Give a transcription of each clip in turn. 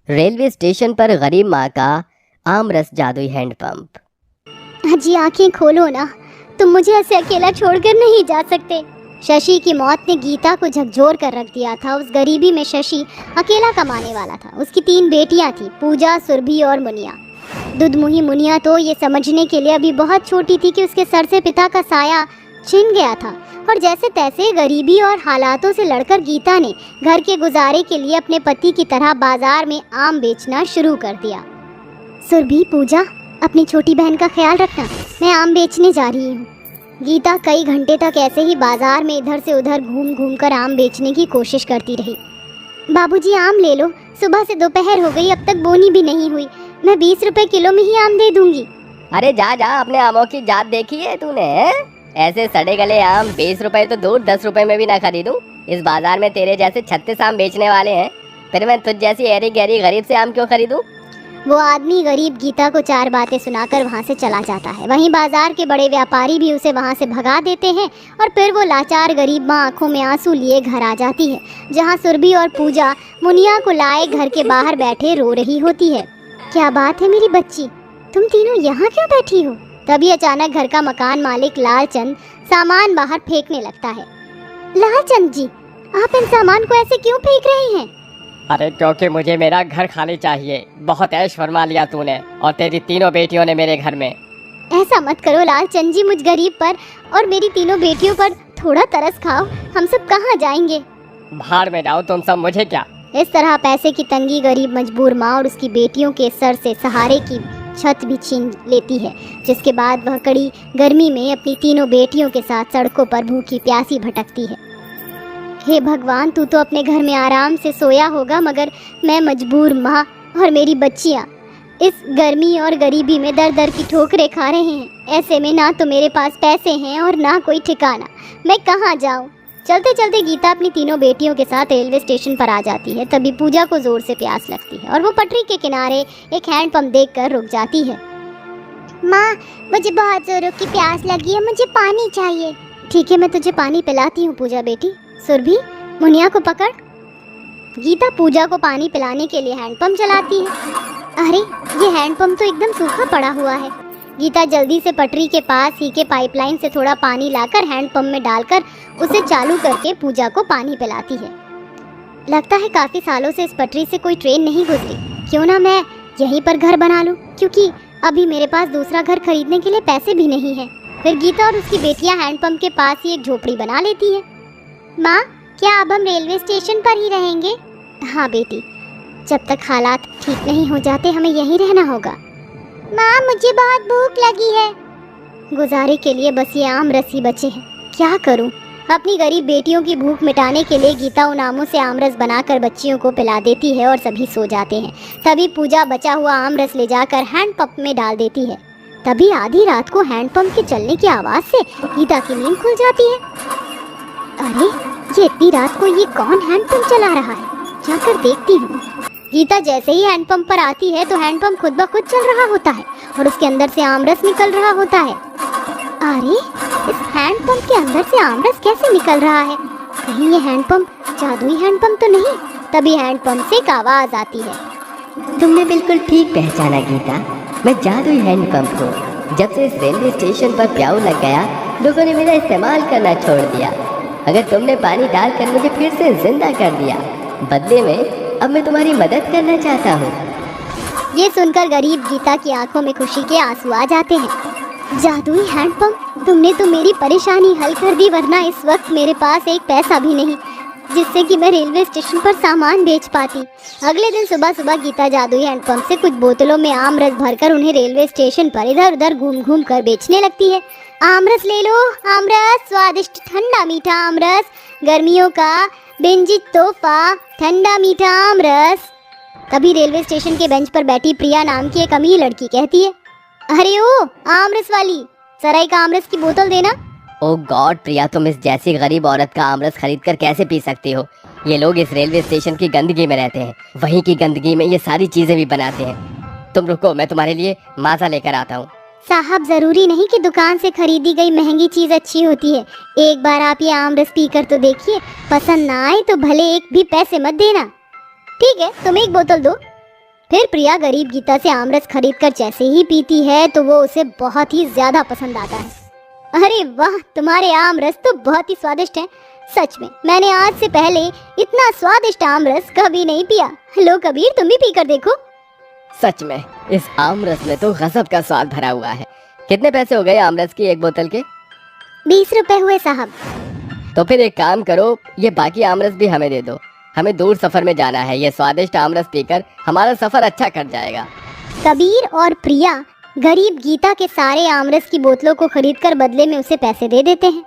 Railway station पर गरीब माँ का आमरस जादुई हैंडपंप। अजी आंखें खोलो ना, तुम मुझे ऐसे अकेला छोड़कर नहीं जा सकते। शशि की मौत ने गीता को झकझोर कर रख दिया था। उस गरीबी में शशि अकेला कमाने वाला था। उसकी 3 बेटियां थी, पूजा, सुरभि और मुनिया। दुधमुही मुनिया तो ये समझने के लिए अभी बहुत छोटी थी कि उसके सर से पिता का साया छिन गया था। और जैसे तैसे गरीबी और हालातों से लड़कर गीता ने घर के गुजारे के लिए अपने पति की तरह बाजार में आम बेचना शुरू कर दिया। सुरभि, पूजा, अपनी छोटी बहन का ख्याल रखना, मैं आम बेचने जा रही हूँ। गीता कई घंटे तक ऐसे ही बाजार में इधर से उधर घूम घूम कर आम बेचने की कोशिश करती रही। बाबूजी आम ले लो, सुबह से दोपहर हो गई, अब तक बोनी भी नहीं हुई। मैं 20 रुपए किलो में ही आम दे दूंगी। अरे जा जा, अपने आमों की जात देखी है तूने हैं? ऐसे सड़े गले आम 20 रुपए तो दूर 10 रुपए में भी ना खरीदूं। इस बाजार में तेरे जैसे 36 आम बेचने वाले हैं, फिर मैं तुझ जैसी ऐरी गहरी गरीब से आम क्यों खरीदूं? वो आदमी गरीब गीता को 4 बातें सुनाकर वहाँ से चला जाता है। वहीं बाजार के बड़े व्यापारी भी उसे वहाँ से भगा देते हैं और फिर वो लाचार गरीब माँ आंखों में आंसू लिए घर आ जाती है, जहाँ सुरभि और पूजा मुनिया को लाए घर के बाहर बैठे रो रही होती है। क्या बात है मेरी बच्ची, तुम तीनों यहाँ क्यों बैठी हो? तभी अचानक घर का मकान मालिक लालचंद सामान बाहर फेंकने लगता है। लालचंद जी, आप इन सामान को ऐसे क्यों फेंक रहे हैं? अरे क्योंकि मुझे मेरा घर खाली चाहिए। बहुत ऐश फरमा लिया तूने और तेरी तीनों बेटियों ने मेरे घर में। ऐसा मत करो लालचंद जी, मुझ गरीब पर और मेरी तीनों बेटियों पर थोड़ा तरस खाओ। हम सब कहाँ जाएंगे? भाड़ में जाओ तुम सब, मुझे क्या। इस तरह पैसे की तंगी गरीब मजबूर माँ और उसकी बेटियों के सर से सहारे की छत भी छीन लेती है, जिसके बाद वह कड़ी गर्मी में अपनी तीनों बेटियों के साथ सड़कों पर भूखी प्यासी भटकती है। हे भगवान, तू तो अपने घर में आराम से सोया होगा, मगर मैं मजबूर माँ और मेरी बच्चियाँ इस गर्मी और गरीबी में दर दर की ठोकरें खा रहे हैं। ऐसे में ना तो मेरे पास पैसे हैं और ना कोई ठिकाना, मैं कहाँ जाऊँ? चलते चलते गीता अपनी तीनों बेटियों के साथ रेलवे स्टेशन पर आ जाती है। तभी पूजा को जोर से प्यास लगती है और वो पटरी के किनारे एक हैंडपंप देखकर रुक जाती है। माँ, मुझे बहुत जोरों की प्यास लगी है, मुझे पानी चाहिए। ठीक है, मैं तुझे पानी पिलाती हूँ पूजा बेटी। सुरभि, मुनिया को पकड़। गीता पूजा को पानी पिलाने के लिए हैंडपंप चलाती है। अरे, ये हैंडपंप तो एकदम सूखा पड़ा हुआ है। गीता जल्दी से पटरी के पास ही के पाइपलाइन से थोड़ा पानी लाकर हैंडपंप में डालकर उसे चालू करके पूजा को पानी पिलाती है। लगता है काफ़ी सालों से इस पटरी से कोई ट्रेन नहीं गुजरी। क्यों ना मैं यहीं पर घर बना लूं, क्योंकि अभी मेरे पास दूसरा घर खरीदने के लिए पैसे भी नहीं हैं। फिर गीता और उसकी बेटियां हैंडपंप के पास ही एक झोपड़ी बना लेती हैं। माँ, क्या अब हम रेलवे स्टेशन पर ही रहेंगे? हाँ बेटी, जब तक हालात ठीक नहीं हो जाते हमें यहीं रहना होगा। माँ, मुझे बहुत भूख लगी है। गुजारे के लिए बस ये आम रस ही बचे हैं, क्या करूँ? अपनी गरीब बेटियों की भूख मिटाने के लिए गीता उन आमों से आमरस बनाकर बच्चियों को पिला देती है और सभी सो जाते हैं। तभी पूजा बचा हुआ आमरस ले जाकर हैंडपंप में डाल देती है। तभी आधी रात को हैंडपंप के चलने की आवाज़ से गीता की नींद खुल जाती है। अरे, ये इतनी रात को ये कौन हैंडपंप चला रहा है? जाकर देखती हूँ। गीता जैसे ही हैंडपंप पर आती है तो हैंडपंप खुद ब खुद चल रहा होता है और उसके अंदर से आमरस निकल रहा होता है। अरे, इस हैंडपंप के अंदर से आमरस कैसे निकल रहा है? कहीं ये हैंडपंप जादुई हैंडपंप तो नहीं? तभी हैंडपंप से एक आवाज़ आती है। तुमने बिल्कुल ठीक पहचाना गीता, मैं जादुई हैंडपंप हूँ। जब से इस रेलवे स्टेशन पर प्याऊ लग गया, लोगों ने मेरा इस्तेमाल करना छोड़ दिया। अगर तुमने पानी डालकर मुझे फिर से जिंदा कर दिया, बदले में अब मैं तुम्हारी मदद करना चाहता हूँ। ये सुनकर गरीब गीता की आंखों में खुशी के आंसू आ जाते हैं। जादुई हैंडपंप, तुमने तो मेरी परेशानी हल कर दी, वरना इस वक्त मेरे पास एक पैसा भी नहीं जिससे कि मैं रेलवे स्टेशन पर सामान बेच पाती। अगले दिन सुबह सुबह गीता जादुई हैंडपंप से कुछ बोतलों में आम रस भरकर उन्हें रेलवे स्टेशन पर इधर उधर घूम घूम कर बेचने लगती है। आमरस ले लो, आमरस, स्वादिष्ट ठंडा मीठा आमरस, गर्मियों का बेंजित तोहफा, ठंडा मीठा आमरस। तभी रेलवे स्टेशन के बेंच पर बैठी प्रिया नाम की एक अमीर लड़की कहती है, अरे ओ आमरस वाली, जरा एक आमरस की बोतल देना। ओ गॉड प्रिया, तुम इस जैसी गरीब औरत का आमरस खरीद कर कैसे पी सकती हो? ये लोग इस रेलवे स्टेशन की गंदगी में रहते हैं, वहीं की गंदगी में ये सारी चीजें भी बनाते हैं। तुम रुको, मैं तुम्हारे लिए माजा लेकर आता हूँ। साहब, जरूरी नहीं कि दुकान से खरीदी गई महंगी चीज अच्छी होती है। एक बार आप ये आमरस पीकर तो देखिए, पसंद ना आए तो भले एक भी पैसे मत देना। ठीक है, तुम एक बोतल दो। फिर प्रिया गरीब गीता से आमरस खरीद कर जैसे ही पीती है तो वो उसे बहुत ही ज्यादा पसंद आता है। अरे वाह, तुम्हारे आमरस तो बहुत ही स्वादिष्ट है। सच में मैंने आज से पहले इतना स्वादिष्ट आमरस कभी नहीं पिया। लो कबीर, तुम भी पीकर देखो। सच में इस आमरस में तो गजब का स्वाद भरा हुआ है। कितने पैसे हो गए आमरस की एक बोतल के? 20 रुपए हुए साहब। तो फिर एक काम करो, ये बाकी आमरस भी हमें दे दो। हमें दूर सफर में जाना है, ये स्वादिष्ट आमरस पीकर हमारा सफर अच्छा कट जाएगा। कबीर और प्रिया गरीब गीता के सारे आमरस की बोतलों को खरीदकर बदले में उसे पैसे दे देते हैं।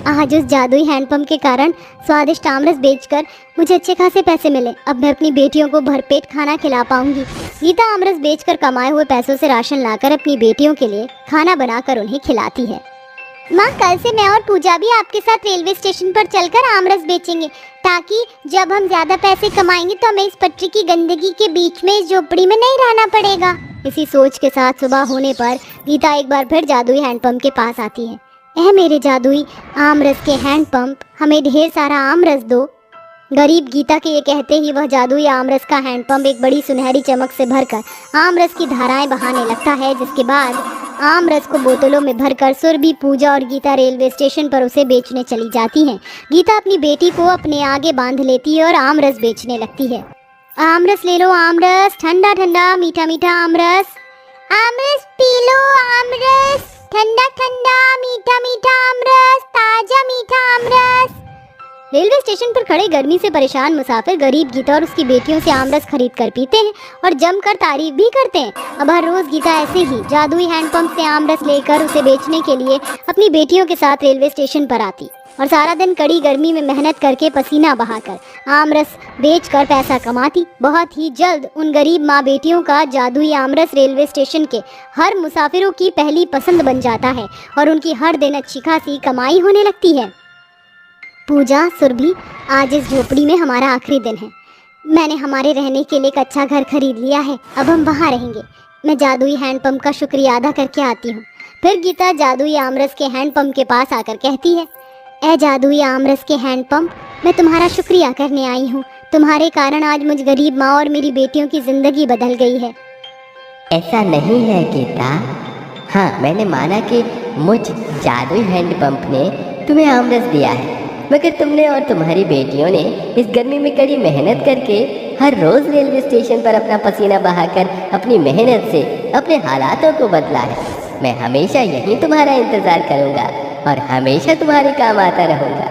आज उस जादुई हैंडपंप के कारण स्वादिष्ट आमरस बेचकर मुझे अच्छे खासे पैसे मिले। अब मैं अपनी बेटियों को भरपेट खाना खिला पाऊंगी। गीता आमरस बेचकर कमाए हुए पैसों से राशन लाकर अपनी बेटियों के लिए खाना बनाकर उन्हें खिलाती है। माँ, कल से मैं और पूजा भी आपके साथ रेलवे स्टेशन पर चलकर आमरस बेचेंगे, ताकि जब हम ज्यादा पैसे कमाएंगे तो हमें इस पटरी की गंदगी के बीच में इस झोपड़ी में नहीं रहना पड़ेगा। इसी सोच के साथ सुबह होने पर गीता एक बार फिर जादुई हैंडपंप के पास आती है। ऐ मेरे जादुई आमरस के हैंडपंप, हमें ढेर सारा आमरस दो। गरीब गीता के ये कहते ही वह जादुई आमरस का हैंडपंप एक बड़ी सुनहरी चमक से भरकर आमरस की धाराएं बहाने लगता है, जिसके बाद आमरस को बोतलों में भरकर सुरभि, पूजा और गीता रेलवे स्टेशन पर उसे बेचने चली जाती हैं। गीता अपनी बेटी को अपने आगे बांध लेती है और आमरस बेचने लगती है। आमरस ले लो, आमरस ठंडा ठंडा मीठा मीठा आमरस। आमरस पी लो, आमरस ठंडा ठंडा मीठा मीठा आमरस, ताजा मीठा आमरस। रेलवे स्टेशन पर खड़े गर्मी से परेशान मुसाफिर गरीब गीता और उसकी बेटियों से आमरस खरीद कर पीते हैं और जमकर तारीफ भी करते हैं। अब हर रोज गीता ऐसे ही जादुई हैंडपंप से आमरस लेकर उसे बेचने के लिए अपनी बेटियों के साथ रेलवे स्टेशन पर आती और सारा दिन कड़ी गर्मी में मेहनत करके पसीना बहाकर आमरस बेचकर पैसा कमाती। बहुत ही जल्द उन गरीब माँ बेटियों का जादुई आमरस रेलवे स्टेशन के हर मुसाफिरों की पहली पसंद बन जाता है और उनकी हर दिन अच्छी खासी कमाई होने लगती है। पूजा, सुरभि, आज इस झोपड़ी में हमारा आखिरी दिन है। मैंने हमारे रहने के लिए एक अच्छा घर खरीद लिया है, अब हम वहाँ रहेंगे। मैं जादुई हैंडपंप का शुक्रिया अदा करके आती हूँ। फिर गीता जादुई आमरस के हैंडपंप के पास आकर कहती है, ऐ जादुई आमरस के हैंडपंप, मैं तुम्हारा शुक्रिया करने आई हूँ। तुम्हारे कारण आज मुझ गरीब माँ और मेरी बेटियों की जिंदगी बदल गई है। ऐसा नहीं है गीता। हाँ, मैंने माना कि मुझ जादुई हैंडपंप ने तुम्हें आमरस दिया है, मगर तुमने और तुम्हारी बेटियों ने इस गर्मी में कड़ी मेहनत करके हर रोज रेलवे स्टेशन पर अपना पसीना बहाकर अपनी मेहनत से अपने हालातों को बदला है। मैं हमेशा यही तुम्हारा इंतजार करूंगा और हमेशा तुम्हारे काम आता रहूंगा।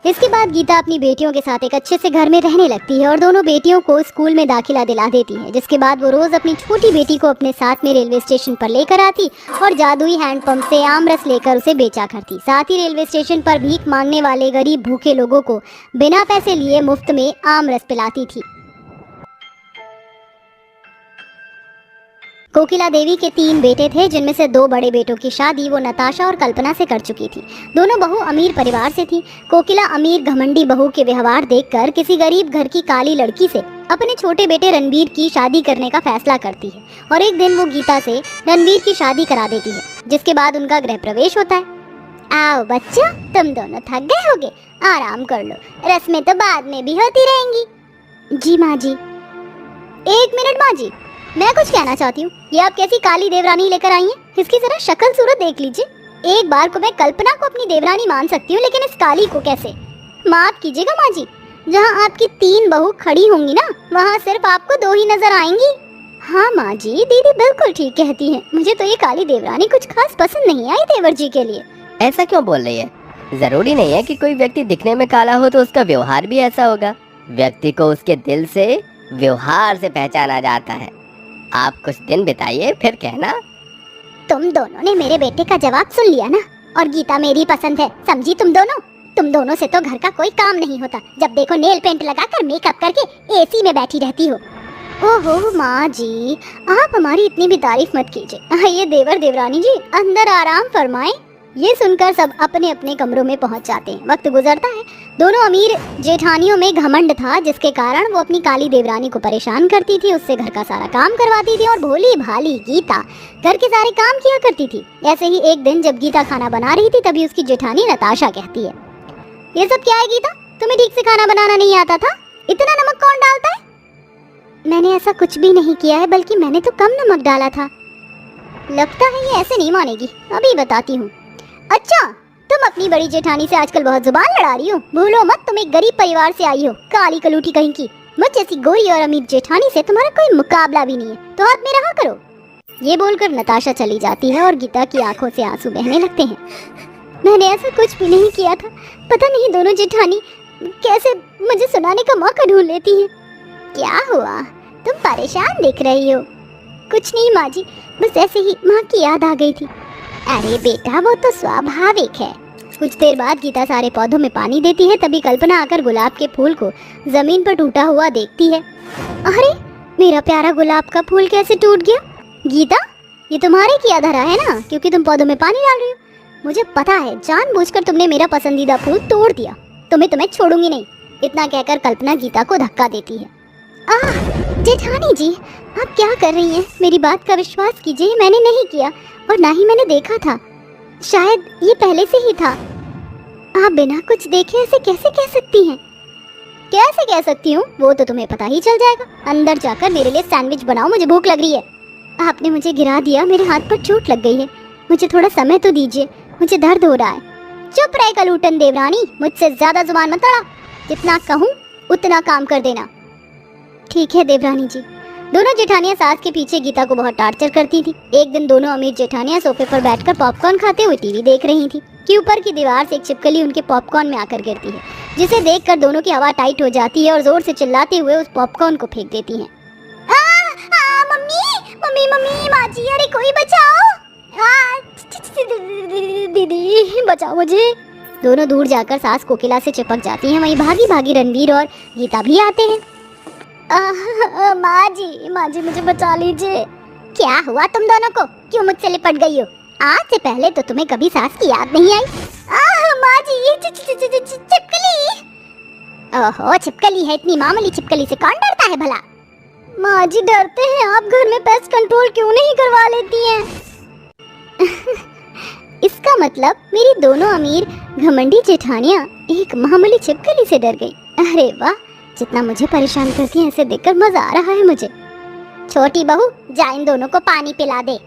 इसके बाद गीता अपनी बेटियों के साथ एक अच्छे से घर में रहने लगती है और दोनों बेटियों को स्कूल में दाखिला दिला देती है, जिसके बाद वो रोज अपनी छोटी बेटी को अपने साथ में रेलवे स्टेशन पर लेकर आती और जादुई हैंडपंप से आमरस लेकर उसे बेचा करती। साथ ही रेलवे स्टेशन पर भीख मांगने वाले गरीब भूखे लोगों को बिना पैसे लिए मुफ्त में आमरस पिलाती थी। कोकिला देवी के 3 बेटे थे, जिनमें से 2 बड़े बेटों की शादी वो नताशा और कल्पना से कर चुकी थी। दोनों बहू अमीर परिवार से थी। कोकिला अमीर घमंडी बहू के व्यवहार देखकर किसी गरीब घर की काली लड़की से अपने छोटे बेटे रणवीर की शादी करने का फैसला करती है और एक दिन वो गीता से रणवीर की शादी करा देती है, जिसके बाद उनका गृह प्रवेश होता है। आओ बच्चों, तुम दोनों थक गए होगे, आराम कर लो, रस्में तो बाद में भी होती रहेंगी। जी माँ जी। 1 मिनट माँ जी, मैं कुछ कहना चाहती हूँ। ये आप कैसी काली देवरानी लेकर आई हैं? इसकी जरा शक्ल सूरत देख लीजिए। एक बार को मैं कल्पना को अपनी देवरानी मान सकती हूँ, लेकिन इस काली को कैसे? माफ कीजिएगा माँ जी, जहाँ आपकी 3 बहू खड़ी होंगी ना, वहाँ सिर्फ आपको 2 ही नजर आएंगी। हाँ माँ जी, दीदी बिल्कुल ठीक कहती हैं। मुझे तो ये काली देवरानी कुछ खास पसंद नहीं आई देवर जी के लिए। ऐसा क्यों बोल रही है? जरूरी नहीं है कि कोई व्यक्ति दिखने में काला हो तो उसका व्यवहार भी ऐसा होगा। व्यक्ति को उसके दिल से, व्यवहार से पहचाना जाता है। आप कुछ दिन बिताइए, फिर कहना। तुम दोनों ने मेरे बेटे का जवाब सुन लिया ना, और गीता मेरी पसंद है, समझी? तुम दोनों से तो घर का कोई काम नहीं होता। जब देखो नेल पेंट लगाकर मेकअप करके एसी में बैठी रहती हो। ओहो माँ जी, आप हमारी इतनी भी तारीफ मत कीजिए। ये देवर देवरानी जी अंदर आराम फरमाएं। ये सुनकर सब अपने अपने कमरों में पहुंच जाते हैं। वक्त गुजरता है। दोनों अमीर जेठानियों में घमंड था, जिसके कारण वो अपनी काली देवरानी को परेशान करती थी, उससे घर का सारा काम करवाती थी और भोली भाली गीता घर के सारे काम किया करती थी। ऐसे ही एक दिन जब गीता खाना बना रही थी, तभी उसकी जेठानी नताशा कहती है, ये सब क्या है गीता? तुम्हें ठीक से खाना बनाना नहीं आता था? इतना नमक कौन डालता है? मैंने ऐसा कुछ भी नहीं किया है, बल्कि मैंने तो कम नमक डाला था। लगता है ये ऐसे नहीं मानेगी, अभी बताती हूँ। अच्छा, तुम अपनी बड़ी जेठानी से आजकल बहुत जुबान लड़ा रही हो। भूलो मत, तुम एक गरीब परिवार से आई हो, काली कलूटी कहीं की। मुझ जैसी गोरी और अमीर जेठानी से तुम्हारा कोई मुकाबला भी नहीं है, तो हाथ में रहा करो। ये बोलकर नताशा चली जाती है और गीता की आंखों से आंसू बहने लगते हैं। मैंने ऐसा कुछ भी नहीं किया था। पता नहीं दोनों जेठानी कैसे मुझे सुनाने का मौका ढूंढ लेती है। क्या हुआ, तुम परेशान दिख रही हो? कुछ नहीं माँ जी, बस ऐसे ही माँ की याद आ गई थी। अरे बेटा, वो तो स्वाभाविक है। कुछ देर बाद गीता सारे पौधों में पानी देती है, तभी कल्पना आकर गुलाब के फूल को जमीन पर टूटा हुआ देखती है। अरे, मेरा प्यारा गुलाब का फूल कैसे टूट गया? गीता, ये तुम्हारे किया धरा है ना, क्योंकि तुम पौधों में पानी डाल रही हो। मुझे पता है, जानबूझकर तुमने मेरा पसंदीदा फूल तोड़ दिया। तुम्हें छोड़ूंगी नहीं। इतना कहकर कल्पना गीता को धक्का देती है। जेठानी जी, आप क्या कर रही हैं? मेरी बात का विश्वास कीजिए, मैंने नहीं किया और ना ही मैंने देखा था। शायद ये पहले से ही था। आप बिना कुछ देखे ऐसे कैसे कह सकती हैं? कैसे कह सकती हूँ, वो तो तुम्हें पता ही चल जाएगा। अंदर जाकर मेरे लिए सैंडविच बनाओ, मुझे भूख लग रही है। आपने मुझे गिरा दिया, मेरे हाथ पर चोट लग गई है। मुझे थोड़ा समय तो दीजिए, मुझे दर्द हो रहा है। चुप रहे कलूटन देवरानी, मुझसे ज्यादा जुबान मत लड़ा। जितना कहूँ उतना काम कर देना। ठीक है देवरानी जी। दोनों जेठानियां सास के पीछे गीता को बहुत टार्चर करती थी। एक दिन दोनों अमीर जेठानियां सोफे पर बैठकर पॉपकॉर्न खाते हुए टीवी देख रही थी कि ऊपर की दीवार से एक छिपकली उनके पॉपकॉर्न में आकर गिरती है, जिसे देखकर दोनों की हवा टाइट हो जाती है और जोर से चिल्लाते हुए उस पॉपकॉर्न को फेंक देती हैं। मम्मी मम्मी मम्मी, माँ जी, अरे कोई बचाओ। दीदी बचाओ मुझे। दोनों दूर जाकर सास कोकिला से चिपक जाती हैं। वहीं भागी भागी रणवीर और गीता भी आते हैं। माँ जी मुझे बचा लीजिए। क्या हुआ तुम दोनों को? क्यों मुझसे लिपट गई हो? आज से पहले तो तुम्हें कभी सास की याद नहीं आई। माँ जी, ये छिपकली। ओहो, छिपकली है, इतनी मामूली छिपकली से कौन डरता है भला? माँ जी डरते हैं। आप घर में पेस्ट कंट्रोल क्यों नहीं करवा लेती हैं? इसका मतलब मेरी दोनों अमीर घमंडी जेठानियाँ एक मामूली छिपकली से डर गई। अरे वाह, जितना मुझे परेशान करती हैं, ऐसे देखकर मजा आ रहा है मुझे। छोटी बहू, जा इन दोनों को पानी पिला दे।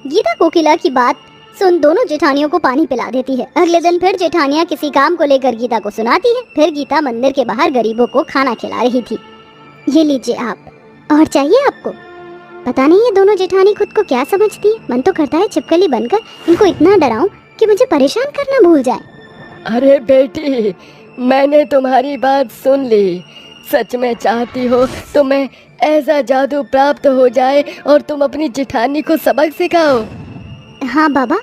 गीता कोकिला की बात सुन दोनों जेठानियों को पानी पिला देती है। अगले दिन फिर जेठानियाँ किसी काम को लेकर गीता को सुनाती है। फिर गीता मंदिर के बाहर गरीबों को खाना खिला रही थी। ये लीजिए आप, और चाहिए आपको? पता नहीं ये दोनों जेठानी खुद को क्या समझती है। मन तो करता है छिपकली बनकर इनको इतना डराऊं कि मुझे परेशान करना भूल जाए। अरे बेटी, मैंने तुम्हारी बात सुन ली। सच में चाहती हो तो मैं ऐसा जादू प्राप्त हो जाए और तुम अपनी जेठानी को सबक सिखाओ। हाँ बाबा,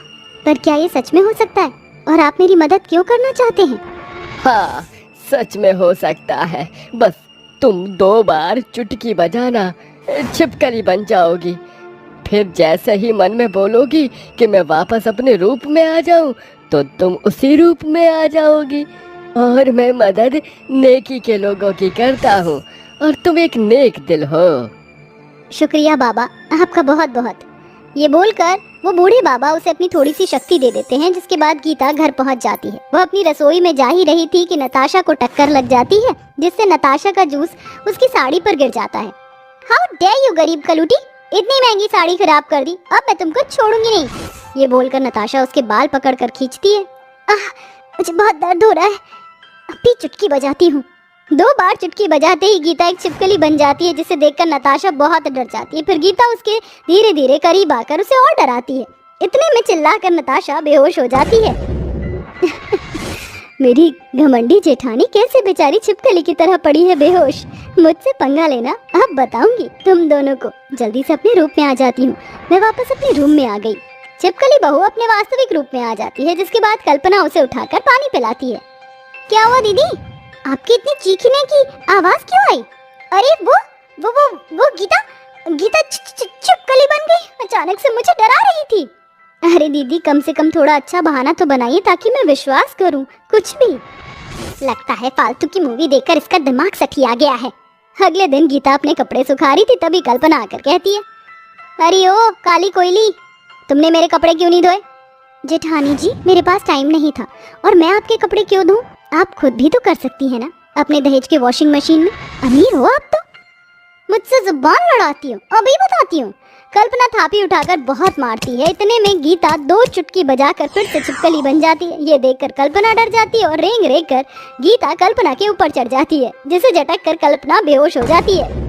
पर क्या ये सच में हो सकता है? और आप मेरी मदद क्यों करना चाहते हैं? हाँ, सच में हो सकता है। बस तुम 2 बार चुटकी बजाना, छिपकली बन जाओगी। फिर जैसे ही मन में बोलोगी कि मैं वापस अपने रूप में आ जाऊं, तो तुम उसी रूप में आ जाओगी। और मैं मदद नेकी के लोगों की करता हूँ, और तुम एक नेक दिल हो। शुक्रिया बाबा, आपका बहुत बहुत। ये बोलकर वो बूढ़े बाबा उसे अपनी थोड़ी सी शक्ति दे देते हैं, जिसके बाद गीता घर पहुंच जाती है। वह अपनी रसोई में जा ही रही थी कि नताशा को टक्कर लग जाती है, जिससे नताशा का जूस उसकी साड़ी पर गिर जाता है। हाउ डेयर यू गरीब कलूटी, इतनी महंगी साड़ी खराब कर दी, अब मैं तुमको छोड़ूंगी नहीं। ये बोलकर नताशा उसके बाल पकड़कर खींचती है। मुझे बहुत दर्द हो रहा है, अब भी चुटकी बजाती हूँ। 2 बार चुटकी बजाते ही गीता एक छिपकली बन जाती है, जिसे देखकर नताशा बहुत डर जाती है। फिर गीता उसके धीरे धीरे करीब आकर उसे और डराती है। इतने में चिल्लाकर नताशा बेहोश हो जाती है। मेरी घमंडी जेठानी कैसे बेचारी छिपकली की तरह पड़ी है बेहोश। मुझसे पंगा लेना, अब बताऊंगी तुम दोनों को। जल्दी से अपने रूप में आ जाती हूँ। मैं वापस अपने रूम में आ गई। छिपकली बहू अपने वास्तविक रूप में आ जाती है, जिसके बाद कल्पना उसे उठाकर पानी पिलाती है। क्या हुआ दीदी, आपकी इतनी चीखने की आवाज क्यों आई? अरे वो गीता छिपकली बन गई, अचानक से मुझे डरा रही थी। अरे दीदी, कम से कम थोड़ा अच्छा बहाना तो बनाइए ताकि मैं विश्वास करूं। कुछ भी लगता है फालतू की मूवी देखकर इसका दिमाग सठिया गया है। अगले दिन गीता अपने कपड़े सुखा रही थी, तभी कल्पना आकर कहती है, अरे ओ काली कोयली, तुमने मेरे कपड़े क्यों नहीं धोए? जेठानी जी, मेरे पास टाइम नहीं था, और मैं आपके कपड़े क्यों धोऊं? आप खुद भी तो कर सकती है ना, अपने दहेज के वॉशिंग मशीन में। अमीर हो आप तो। मुझसे जुबान लड़ाती हो, अभी बताती हूँ। कल्पना थापी उठाकर बहुत मारती है। इतने में गीता 2 चुटकी बजाकर फिर से छिपकली बन जाती है। ये देखकर कल्पना डर जाती है और रेंग रेंग कर गीता कल्पना के ऊपर चढ़ जाती है, जिसे झटक कर कल्पना बेहोश हो जाती है।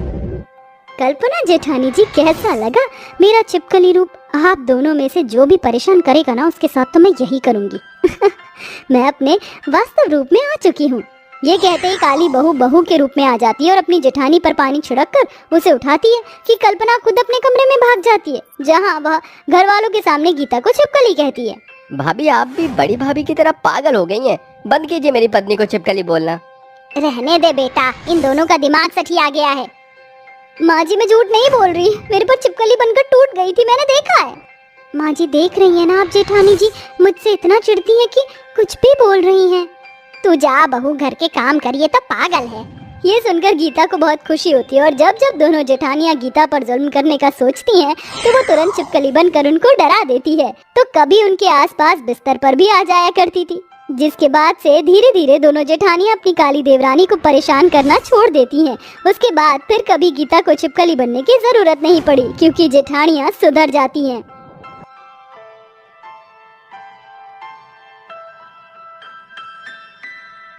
कल्पना जेठानी जी, कैसा लगा मेरा छिपकली रूप? आप दोनों में से जो भी परेशान करेगा ना, उसके साथ तो मैं यही करूंगी। मैं अपने वास्तव रूप में आ चुकी हूँ। ये कहते ही काली बहू बहू के रूप में आ जाती है और अपनी जेठानी पर पानी छिड़क कर उसे उठाती है कि कल्पना खुद अपने कमरे में भाग जाती है, जहाँ वह घर वालों के सामने गीता को छिपकली कहती है। भाभी, आप भी बड़ी भाभी की तरह पागल हो गई हैं। बंद कीजिए मेरी पत्नी को छिपकली बोलना। रहने दे बेटा, इन दोनों का दिमाग सठिया गया है। माँ जी, मैं झूठ नहीं बोल रही, मेरे पर छिपकली बनकर टूट गई थी, मैंने देखा है। माँ जी, देख रही है ना आप जेठानी जी, मुझसे इतना चिढ़ती है कि कुछ भी बोल रही हैं। तू जा बहू, घर के काम करिए, तो पागल है। ये सुनकर गीता को बहुत खुशी होती है और जब जब दोनों जेठानियां गीता पर जुल्म करने का सोचती हैं, तो वो तुरंत छिपकली बनकर उनको डरा देती है। तो कभी उनके आसपास बिस्तर पर भी आ जाया करती थी, जिसके बाद से धीरे धीरे दोनों जेठानियां अपनी काली देवरानी को परेशान करना छोड़ देती हैं। उसके बाद फिर कभी गीता को छिपकली बनने की जरूरत नहीं पड़ी, क्योंकि जेठानियां सुधर जाती हैं।